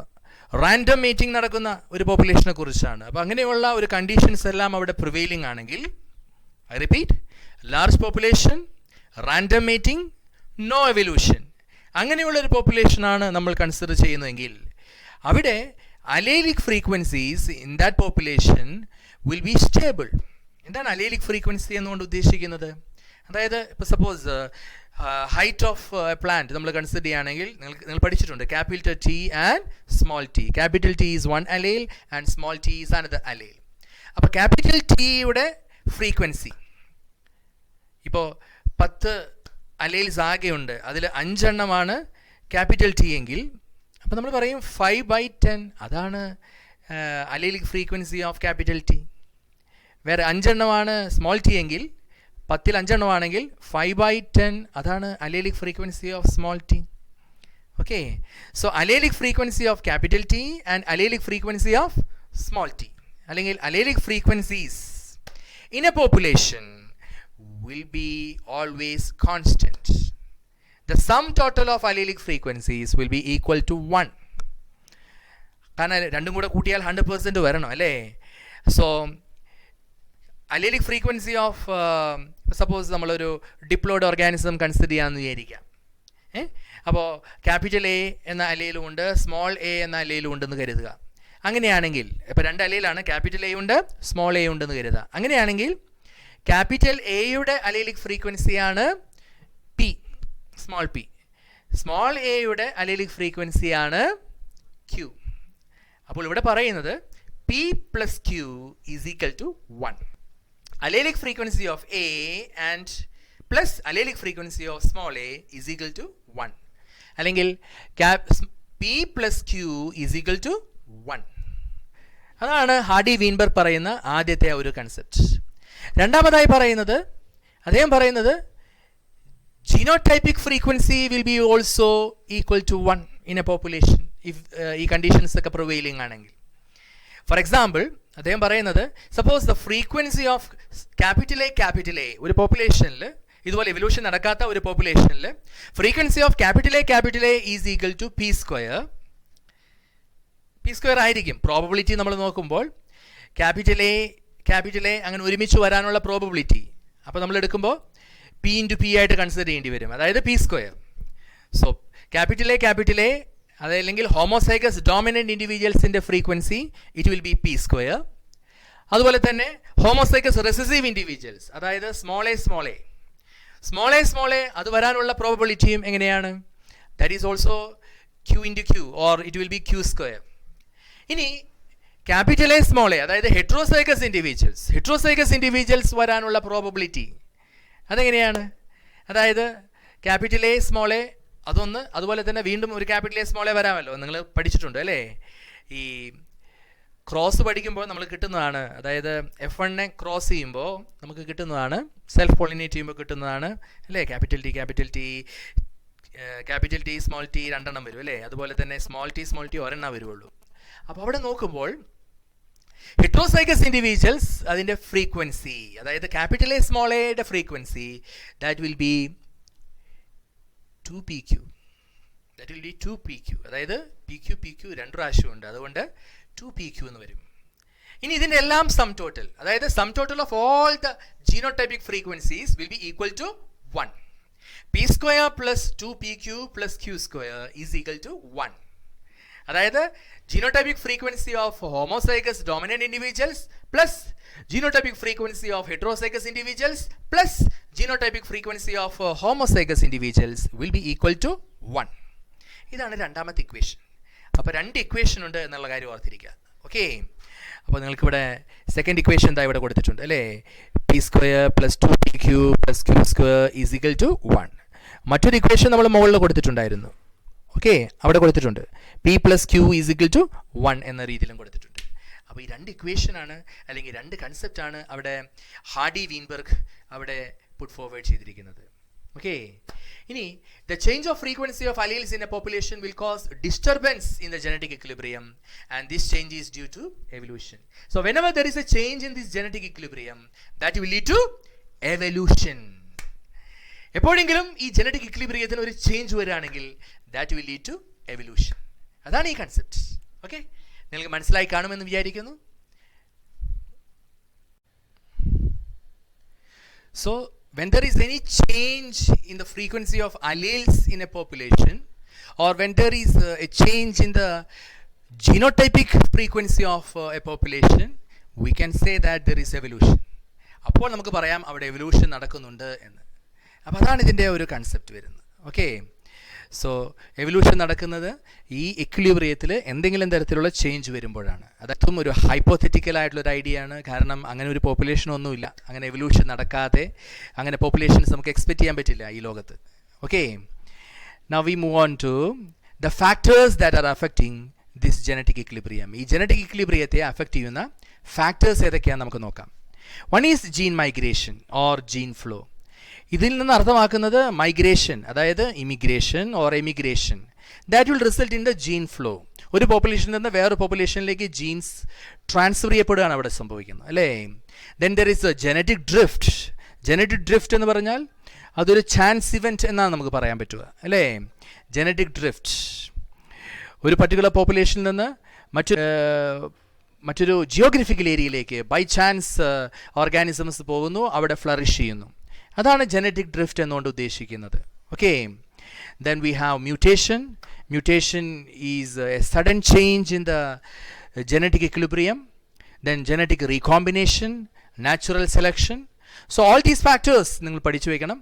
റാൻഡം മീറ്റിംഗ് നടക്കുന്ന ഒരു പോപ്പുലേഷനെ കുറിച്ചാണ്. അപ്പോൾ അങ്ങനെയുള്ള ഒരു കണ്ടീഷൻസ് എല്ലാം അവിടെ പ്രിവെയിലിംഗ് ആണെങ്കിൽ, I repeat, large population, random mating, no evolution, അങ്ങനെയുള്ളൊരു പോപ്പുലേഷനാണ് നമ്മൾ കൺസിഡർ ചെയ്യുന്നതെങ്കിൽ അവിടെ allelic frequencies in that population will be stable. എന്താണ് അലേലിക് ഫ്രീക്വൻസി എന്നുകൊണ്ട് ഉദ്ദേശിക്കുന്നത്? അതായത് ഇപ്പോൾ suppose height of a plant നമ്മൾ കൺസിഡർ ചെയ്യുകയാണെങ്കിൽ നിങ്ങൾ പഠിച്ചിട്ടുണ്ട് capital T and small T. Capital T is one allele and small T is another allele. അപ്പോൾ ക്യാപിറ്റൽ ടിയുടെ ഫ്രീക്വൻസി ഇപ്പോൾ 10 അലേൽസ് ആകെയുണ്ട്, അതിൽ 5 എണ്ണമാണ് ക്യാപിറ്റൽ ടി എങ്കിൽ അപ്പോൾ നമ്മൾ പറയും 5/10 അതാണ് allelic frequency of capital T. വേറെ 5 എണ്ണമാണ് സ്മോൾ ടി എങ്കിൽ 10ൽ 5 എണ്ണമാണെങ്കിൽ 5/10 അതാണ് allelic frequency of small T. Okay, so allelic frequency of capital T and allelic frequency of small T അല്ലെങ്കിൽ allelic frequencies in a population will be always constant. The sum total of allelic frequencies will be equal to 1. കാരണം രണ്ടും കൂടെ കൂട്ടിയാൽ 100% വരണം അല്ലേ? So allelic frequency of suppose നമ്മളൊരു diploid organism consider ചെയ്യാമെന്ന് വിചാരിക്കാം. അപ്പോൾ ക്യാപിറ്റൽ എ എന്ന അലേലും ഉണ്ട്, സ്മോൾ എ എന്ന അലേലും ഉണ്ടെന്ന് കരുതുക. അങ്ങനെയാണെങ്കിൽ ഇപ്പോൾ 2 അലേലാണ്, ക്യാപിറ്റൽ എ ഉണ്ട്, സ്മോൾ എ ഉണ്ടെന്ന് കരുതുക. അങ്ങനെയാണെങ്കിൽ ക്യാപിറ്റൽ എയുടെ അലേലിക് ഫ്രീക്വൻസിയാണ് പി, സ്മോൾ പി. സ്മോൾ എയുടെ അലേലിക് ഫ്രീക്വൻസിയാണ് ക്യൂ. അപ്പോൾ ഇവിടെ പറയുന്നത് P plus Q is equal to 1. Allelic frequency of A and plus allelic frequency of small A is equal to 1. അല്ലെങ്കിൽ P plus Q is equal to 1. അതാണ് hardy-Weinberg പറയുന്ന ആദ്യത്തെ ഒരു കൺസെപ്റ്റ്. രണ്ടാമതായി അദ്ദേഹം പറയുന്നത് genotypic frequency will be also equal to 1 in a population if ഈ conditions ഒക്കെ പ്രിവെയിലിംഗ് ആണെങ്കിൽ. ഫോർ എക്സാമ്പിൾ അദ്ദേഹം പറയുന്നത് suppose the frequency of capital A ഒരു പോപ്പുലേഷനിൽ, ഇതുപോലെ എവല്യൂഷൻ നടക്കാത്ത ഒരു പോപ്പുലേഷനിൽ frequency of capital A is equal to P square ആയിരിക്കും. പ്രോബബിലിറ്റി നമ്മൾ നോക്കുമ്പോൾ ക്യാപിറ്റൽ എ അങ്ങനെ ഒരുമിച്ച് വരാനുള്ള പ്രോബബിലിറ്റി അപ്പോൾ നമ്മൾ എടുക്കുമ്പോൾ പി ഇൻറ്റു പി ആയിട്ട് കൺസിഡർ ചെയ്യേണ്ടി വരും, അതായത് P square. So capital A അതല്ലെങ്കിൽ ഹോമോസൈഗസ് ഡോമിനൻ്റ് ഇൻഡിവിജ്വൽസിൻ്റെ frequency it will be P square. അതുപോലെ തന്നെ ഹോമോസൈഗസ് റെസസീവ് ഇൻഡിവിജ്വൽസ്, അതായത് സ്മോൾ എ അത് വരാനുള്ള പ്രോബബിലിറ്റിയും എങ്ങനെയാണ്? That is also Q into Q or it will be Q square. ഇനി ക്യാപിറ്റൽ എ സ്മോൾ എ അതായത് ഹെട്രോസൈഗസ് ഇൻഡിവിജ്വൽസ് വരാനുള്ള പ്രോബബിലിറ്റി അതെങ്ങനെയാണ്? അതായത് ക്യാപിറ്റൽ എ സ്മോൾ എ അതൊന്ന്, അതുപോലെ തന്നെ വീണ്ടും ഒരു ക്യാപിറ്റൽ എ സ്മോൾ എ വരാമല്ലോ, നിങ്ങൾ പഠിച്ചിട്ടുണ്ട് അല്ലേ? ഈ ക്രോസ് പഠിക്കുമ്പോൾ നമ്മൾ കിട്ടുന്നതാണ്, അതായത് F1 ക്രോസ് ചെയ്യുമ്പോൾ നമുക്ക് കിട്ടുന്നതാണ്, സെൽഫ് പോളിനേറ്റ് ചെയ്യുമ്പോൾ കിട്ടുന്നതാണ് അല്ലേ? ക്യാപിറ്റൽ ടി സ്മോൾ ടി 2 എണ്ണം വരും അല്ലേ? അതുപോലെ തന്നെ സ്മോൾ ടി ഒരെണ്ണം വരുള്ളൂ. അപ്പോൾ അവിടെ നോക്കുമ്പോൾ Heterozygous individuals, അതിൻ്റെ ഫ്രീക്വൻസി, അതായത് ക്യാപിറ്റൽ എ സ്മോൾ എയുടെ frequency, that will be 2pq. That will be 2pq. അതായത് pq രണ്ട് പ്രാവശ്യമുണ്ട്, അതുകൊണ്ട് 2pq എന്ന് വരും. ഇനി ഇതിൻ്റെ എല്ലാം സം ടോട്ടൽ, അതായത് sum total of all the genotypic frequencies will be equal to 1. p square plus 2pq plus q square is equal to 1. അതായത് genotypic frequency of homozygous dominant individuals plus genotypic frequency of heterozygous individuals plus genotypic frequency of homozygous individuals will be equal to 1. ഇതാണ് രണ്ടാമത്തെ equation. അപ്പോൾ രണ്ട് equation ഉണ്ട് എന്നുള്ള കാര്യം ഓർത്തിരിക്കുക. Okay, അപ്പോൾ നിങ്ങൾക്കിവിടെ സെക്കൻഡ് ഇക്വേഷൻ എന്താ ഇവിടെ കൊടുത്തിട്ടുണ്ട് അല്ലേ? P square plus 2pq plus q square is equal to 1. മറ്റൊരു ഇക്വേഷൻ നമ്മൾ മുകളിൽ കൊടുത്തിട്ടുണ്ടായിരുന്നു. ഓക്കെ, അവിടെ കൊടുത്തിട്ടുണ്ട് p plus q is equal to 1 എന്ന രീതിയിലും കൊടുത്തിട്ടുണ്ട്. അപ്പോൾ ഈ രണ്ട് ഇക്വേഷനാണ് അല്ലെങ്കിൽ രണ്ട് കൺസെപ്റ്റാണ് അവിടെ ഹാർഡി വീൻബർഗ് അവിടെ പുട്ട് ഫോർവേഡ് ചെയ്തിരിക്കുന്നത്. ഓക്കെ, ഇനി the change of frequency of alleles in a population will cause disturbance in the genetic equilibrium, and this change is due to evolution. So whenever there is a change in this genetic equilibrium, that will lead to evolution. എപ്പോഴെങ്കിലും ഈ genetic ഇക്വിലിബ്രിയത്തിന് ഒരു change വരികയാണെങ്കിൽ that will lead to evolution. അതാണ് ഈ concept. Okay, നിങ്ങൾക്ക് മനസ്സിലായി കാണുമെന്ന് വിചാരിക്കുന്നു. So when there is any change in the frequency of alleles in a population, or when there is a change in the genotypic frequency of a population, we can say that there is evolution. അപ്പോൾ നമുക്ക് പറയാം അവിടെ evolution നടക്കുന്നുണ്ട് എന്ന്. അപ്പോൾ അതാണ് ഇതിൻ്റെ ഒരു കൺസെപ്റ്റ് വരുന്നത്. ഓക്കെ, സോ എവല്യൂഷൻ നടക്കുന്നത് ഈ ഇക്വിലിബ്രിയത്തിൽ എന്തെങ്കിലും തരത്തിലുള്ള ചേഞ്ച് വരുമ്പോഴാണ്. അതും ഒരു ഹൈപ്പോത്തറ്റിക്കൽ ആയിട്ടുള്ളൊരു ഐഡിയ ആണ്. കാരണം അങ്ങനെ ഒരു പോപ്പുലേഷൻ ഒന്നുമില്ല, അങ്ങനെ എവല്യൂഷൻ നടക്കാതെ അങ്ങനെ പോപ്പുലേഷൻസ് നമുക്ക് എക്സ്പെക്റ്റ് ചെയ്യാൻ പറ്റില്ല ഈ ലോകത്ത്. Okay, now we move on to the factors that are affecting this genetic equilibrium. ഈ ജനറ്റിക് ഇക്വിലിബ്രിയത്തെ അഫക്റ്റ് ചെയ്യുന്ന ഫാക്ടേഴ്സ് ഏതൊക്കെയാണെന്ന് നമുക്ക് നോക്കാം. One is gene migration or gene flow. ഇതിൽ നിന്ന് അർത്ഥമാക്കുന്നത് മൈഗ്രേഷൻ, അതായത് immigration or emigration. That will result in the gene flow. ഒരു പോപ്പുലേഷനിൽ നിന്ന് വേറൊരു പോപ്പുലേഷനിലേക്ക് ജീൻസ് ട്രാൻസ്ഫർ ചെയ്യപ്പെടുകയാണ് അവിടെ സംഭവിക്കുന്നത് അല്ലേ. Then there is A genetic drift. Genetic drift എന്ന് പറഞ്ഞാൽ അതൊരു ചാൻസ് ഇവൻറ്റ് എന്നാണ് നമുക്ക് പറയാൻ പറ്റുക അല്ലേ. ജനറ്റിക് ഡ്രിഫ്റ്റ് ഒരു പർട്ടിക്കുലർ പോപ്പുലേഷനിൽ നിന്ന് മറ്റൊരു ജിയോഗ്രഫിക്കൽ ഏരിയയിലേക്ക് ബൈ ചാൻസ് ഓർഗാനിസംസ് പോകുന്നു, അവിടെ ഫ്ലറിഷ് ചെയ്യുന്നു. അതാണ് ജനറ്റിക് ഡ്രിഫ്റ്റ് എന്നുകൊണ്ട് ഉദ്ദേശിക്കുന്നത്. Okay, then we have mutation. Mutation is a sudden change in the genetic equilibrium. Then genetic recombination, natural selection. So all these factors നിങ്ങൾ പഠിച്ചു വയ്ക്കണം.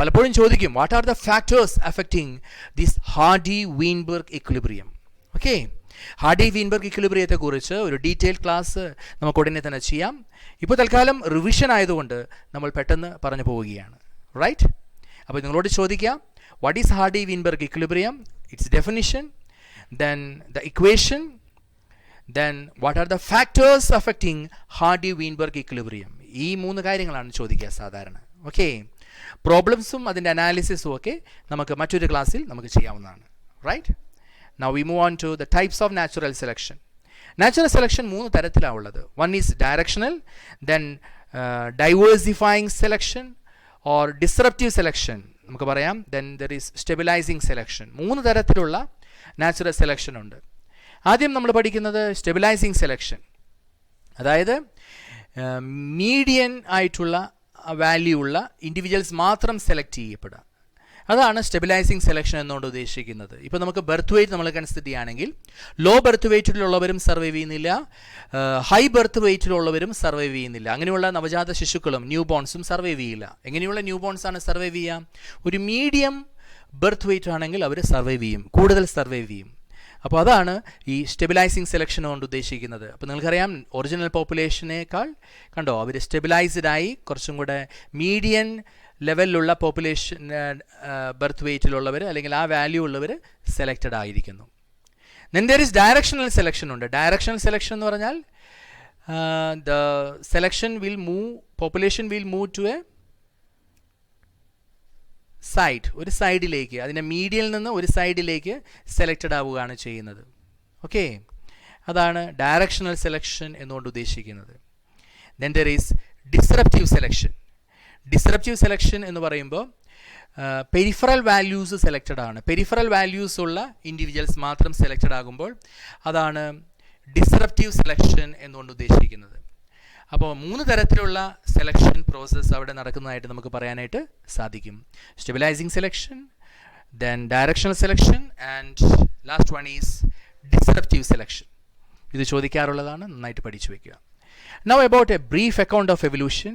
പലപ്പോഴും ചോദിക്കും what are the factors affecting this Hardy Weinberg equilibrium. Okay, Hardy Weinberg ഇക്വിലിബ്രിയത്തെ കുറിച്ച് ഒരു detail class നമുക്ക് ഉടനെ തന്നെ ചെയ്യാം. ഇപ്പോൾ തൽക്കാലം റിവിഷൻ ആയതുകൊണ്ട് നമ്മൾ പെട്ടെന്ന് പറഞ്ഞു പോവുകയാണ്. റൈറ്റ്, അപ്പോൾ നിങ്ങളോട് ചോദിക്കാം what is Hardy Weinberg equilibrium, its definition, then the equation, then what are the factors affecting Hardy Weinberg equilibrium. ഈ മൂന്ന് കാര്യങ്ങളാണ് ചോദിക്കുക സാധാരണ. ഓക്കെ, പ്രോബ്ലംസും അതിൻ്റെ അനാലിസിസും ഒക്കെ നമുക്ക് മറ്റൊരു ക്ലാസ്സിൽ നമുക്ക് ചെയ്യാവുന്നതാണ്. Right, now we move on to the types of natural selection. Natural selection മൂന്ന് തരത്തിലാണ് ഉള്ളത്. One is directional, then diversifying selection or disruptive selection നമുക്ക് പറയാം. Then there is stabilizing selection. മൂന്ന് തരത്തിലുള്ള നാച്ചുറൽ സെലക്ഷൻ ഉണ്ട്. ആദ്യം നമ്മൾ പഠിക്കുന്നത് സ്റ്റെബിലൈസിങ് സെലക്ഷൻ, അതായത് മീഡിയൻ ആയിട്ടുള്ള വാല്യൂ ഉള്ള ഇൻഡിവിജ്വൽസ് മാത്രം സെലക്ട് ചെയ്യപ്പെടുക. അതാണ് സ്റ്റെബിലൈസിങ് സെലക്ഷൻ എന്നുകൊണ്ട് ഉദ്ദേശിക്കുന്നത്. ഇപ്പോൾ നമുക്ക് ബർത്ത് വെയ്റ്റ് നമ്മൾ കൺസിഡർ ചെയ്യുകയാണെങ്കിൽ ലോ ബർത്ത് വെയ്റ്റിലുള്ളവരും സർവൈവ് ചെയ്യുന്നില്ല, ഹൈ ബർത്ത് വെയ്റ്റിലുള്ളവരും സർവൈവ് ചെയ്യുന്നില്ല. അങ്ങനെയുള്ള നവജാത ശിശുക്കളും ന്യൂ ബോൺസും സർവൈവ് ചെയ്യില്ല. എങ്ങനെയുള്ള ന്യൂ ബോൺസാണ് സർവൈവ് ചെയ്യുക? ഒരു മീഡിയം ബർത്ത് വെയ്റ്റ് ആണെങ്കിൽ അവർ സർവൈവ് ചെയ്യും, കൂടുതൽ സർവൈവ് ചെയ്യും. അപ്പോൾ അതാണ് ഈ സ്റ്റെബിലൈസിങ് സെലക്ഷൻ കൊണ്ട് ഉദ്ദേശിക്കുന്നത്. അപ്പോൾ നിങ്ങൾക്കറിയാം ഒറിജിനൽ പോപ്പുലേഷനേക്കാൾ കണ്ടോ അവർ സ്റ്റെബിലൈസ്ഡായി കുറച്ചും കൂടെ മീഡിയൻ ലെവലിലുള്ള പോപ്പുലേഷൻ ബർത്ത് വെയ്റ്റിലുള്ളവർ അല്ലെങ്കിൽ ആ വാല്യൂ ഉള്ളവർ സെലക്റ്റഡ് ആയിരിക്കുന്നു. Then there is directional selection ഉണ്ട്. ഡയറക്ഷണൽ സെലക്ഷൻ എന്ന് പറഞ്ഞാൽ the selection will move, population will move to a side, ഒരു സൈഡിലേക്ക്, അതിൻ്റെ മീഡിയയിൽ നിന്ന് ഒരു സൈഡിലേക്ക് സെലക്റ്റഡ് ആവുകയാണ് ചെയ്യുന്നത്. ഓക്കെ, അതാണ് ഡയറക്ഷണൽ സെലക്ഷൻ എന്നുകൊണ്ട് ഉദ്ദേശിക്കുന്നത്. Then there is disruptive selection. Disruptive selection എന്ന് പറയുമ്പോൾ പെരിഫറൽ വാല്യൂസ് സെലക്റ്റഡ് ആണ്. പെരിഫറൽ വാല്യൂസ് ഉള്ള ഇൻഡിവിജ്വൽസ് മാത്രം സെലക്റ്റഡ് ആകുമ്പോൾ അതാണ് ഡിസ്റപ്റ്റീവ് സെലക്ഷൻ എന്നുകൊണ്ട് ഉദ്ദേശിക്കുന്നത്. അപ്പോൾ 3 തരത്തിലുള്ള സെലക്ഷൻ പ്രോസസ്സ് അവിടെ നടക്കുന്നതായിട്ട് നമുക്ക് പറയാനായിട്ട് സാധിക്കും. Stabilising selection, then directional selection, and last one is disruptive selection. ഇത് ചോദിക്കാറുള്ളതാണ്, നന്നായിട്ട് പഠിച്ചു വയ്ക്കുക. Now about A brief account of evolution.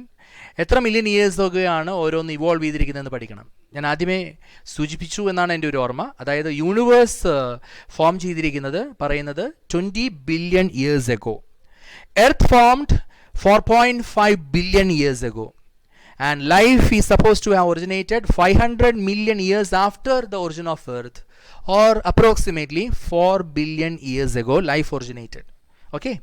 എത്ര മില്യൺ ഇയേഴ്സ് ഒക്കെയാണ് ഓരോന്ന് ഇവോൾവ് ചെയ്തിരിക്കുന്നതെന്ന് പഠിക്കണം. ഞാൻ ആദ്യമേ സൂചിപ്പിച്ചു എന്നാണ് എൻ്റെ ഒരു ഓർമ്മ. അതായത് യൂണിവേഴ്സ് ഫോം ചെയ്തിരിക്കുന്നത് പറയുന്നത് 20 billion years ago. Earth formed 4.5 billion years ago, and life is supposed to have originated 500 million years after the origin of Earth, or approximately 4 billion years ago life originated. Okay,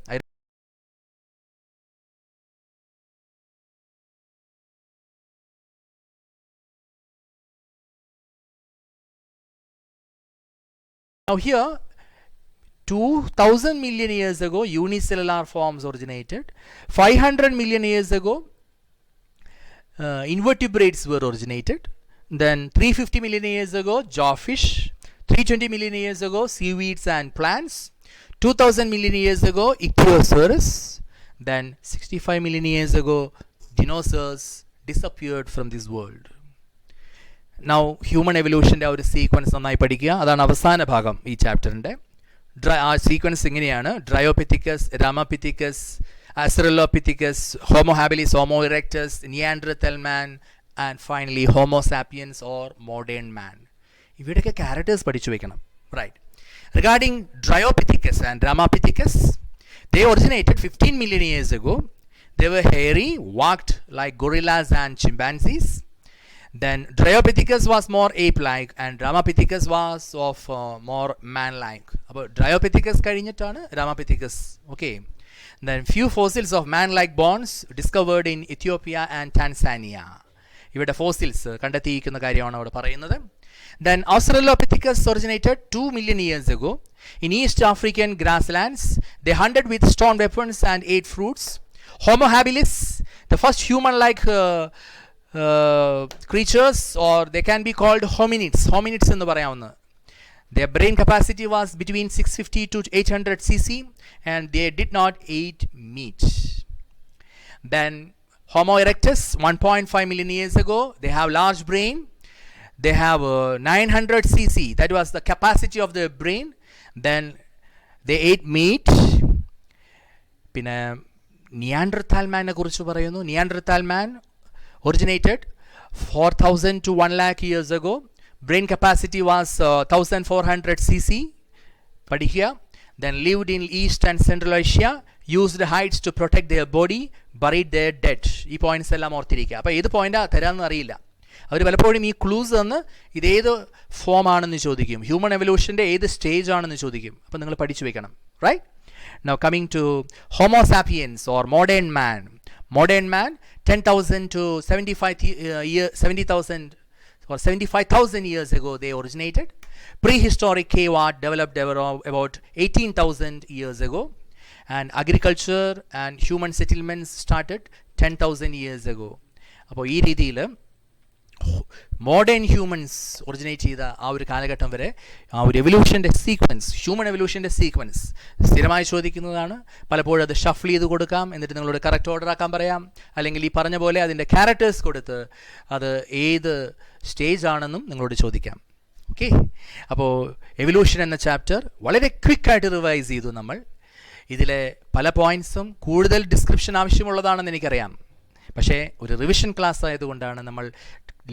now here 2000 million years ago unicellular forms originated. 500 million years ago invertebrates were originated. Then 350 million years ago jawfish. 320 million years ago seaweeds and plants. 2000 million years ago ichthyosaurus. Then 65 million years ago dinosaurs disappeared from this world. Now human evolution ന്റെ ഒരു sequence നന്നായി പഠിക്കുക. അതാണ് അവസാന ഭാഗം ഈ ചാപ്റ്ററിൻ്റെ. ആ സീക്വൻസ് ഇങ്ങനെയാണ്: Dryopithecus, Ramapithecus, Australopithecus, Homo habilis, Homo erectus, Neanderthal man, and finally Homo sapiens or modern man. ഇവിടെയൊക്കെ ക്യാരക്ടേഴ്സ് പഠിച്ചു വെക്കണം. Right. Regarding Dryopithecus and Ramapithecus, they originated 15 million years ago. They were hairy, walked like gorillas and chimpanzees. Then Dryopithecus was more ape-like and Ramapithecus was of more man-like. അപ്പോൾ Dryopithecus കഴിഞ്ഞിട്ടാണ് Ramapithecus. Okay. Then few fossils of man-like bones discovered in Ethiopia and Tanzania. ഇവിടെ fossils കണ്ടെത്തിയിരിക്കുന്ന കാര്യമാണ് അവിടെ പറയുന്നത്. Then Australopithecus originated 2 million years ago in East African grasslands. They hunted with stone weapons and ate fruits. Homo habilis, the first human-like creatures, or they can be called hominids. Hominids എന്ന് പറയാവുന്ന. Their brain capacity was between 650 to 800 cc and they did not eat meat. Then Homo erectus, 1.5 million years ago, they have large brain. They have 900 cc, that was the capacity of their brain. Then they ate meat. പിന്നെ നിയാൻഡർതാൽ മാനെ കുറിച്ച് പറയുന്നു. നിയാൻഡർതാൽ മാൻ originated 4000 to 1 lakh years ago. Brain capacity was 1400 cc. Padikya. Then lived in East and Central Asia. Used hides to protect their body. Buried their dead. ഈ points എല്ലാം ഓർത്തിരിക്കുക. അപ്പോൾ ഏത് പോയിന്റാണ് തരാമെന്ന് അറിയില്ല. അവർ പലപ്പോഴും ഈ ക്ലൂസ് തന്ന് ഇതേത് ഫോം ആണെന്ന് ചോദിക്കും, ഹ്യൂമൻ എവല്യൂഷൻ്റെ ഏത് സ്റ്റേജ് ആണെന്ന് ചോദിക്കും. അപ്പോൾ നിങ്ങൾ പഠിച്ചു വെക്കണം. Right. Now coming to Homo sapiens or modern man. Modern man, 10,000 to 70,000 or 75,000 years ago they originated. Prehistoric cave art developed about 18,000 years ago, and agriculture and human settlements started 10,000 years ago. അപ്പോൾ ഈ രീതിയിൽ modern humans originate ചെയ്ത ആ ഒരു കാലഘട്ടം വരെ ആ ഒരു എവല്യൂഷൻ്റെ സീക്വൻസ്, ഹ്യൂമൻ എവല്യൂഷൻ്റെ സീക്വൻസ് സ്ഥിരമായി ചോദിക്കുന്നതാണ്. പലപ്പോഴും അത് ഷഫിൾ ചെയ്ത് കൊടുക്കാം, എന്നിട്ട് നിങ്ങളോട് കറക്റ്റ് ഓർഡർ ആക്കാൻ പറയാം, അല്ലെങ്കിൽ ഈ പറഞ്ഞ പോലെ അതിൻ്റെ ക്യാരക്ടേഴ്സ് കൊടുത്ത് അത് ഏത് സ്റ്റേജ് ആണെന്നും നിങ്ങളോട് ചോദിക്കാം. ഓക്കെ. അപ്പോൾ എവല്യൂഷൻ എന്ന ചാപ്റ്റർ വളരെ ക്വിക്കായിട്ട് റിവൈസ് ചെയ്തു നമ്മൾ. ഇതിലെ പല പോയിൻറ്റ്സും കൂടുതൽ ഡിസ്ക്രിപ്ഷൻ ആവശ്യമുള്ളതാണെന്ന് എനിക്കറിയാം. പക്ഷേ ഒരു റിവിഷൻ ക്ലാസ് ആയതുകൊണ്ടാണ് നമ്മൾ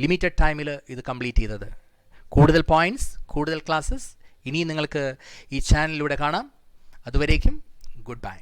ലിമിറ്റഡ് ടൈമിൽ ഇത് കംപ്ലീറ്റ് ചെയ്തത്. കൂടുതൽ പോയിൻറ്റ്സ്, കൂടുതൽ ക്ലാസ്സസ് ഇനിയും നിങ്ങൾക്ക് ഈ ചാനലിലൂടെ കാണാം. അതുവരേക്കും ഗുഡ് ബൈ.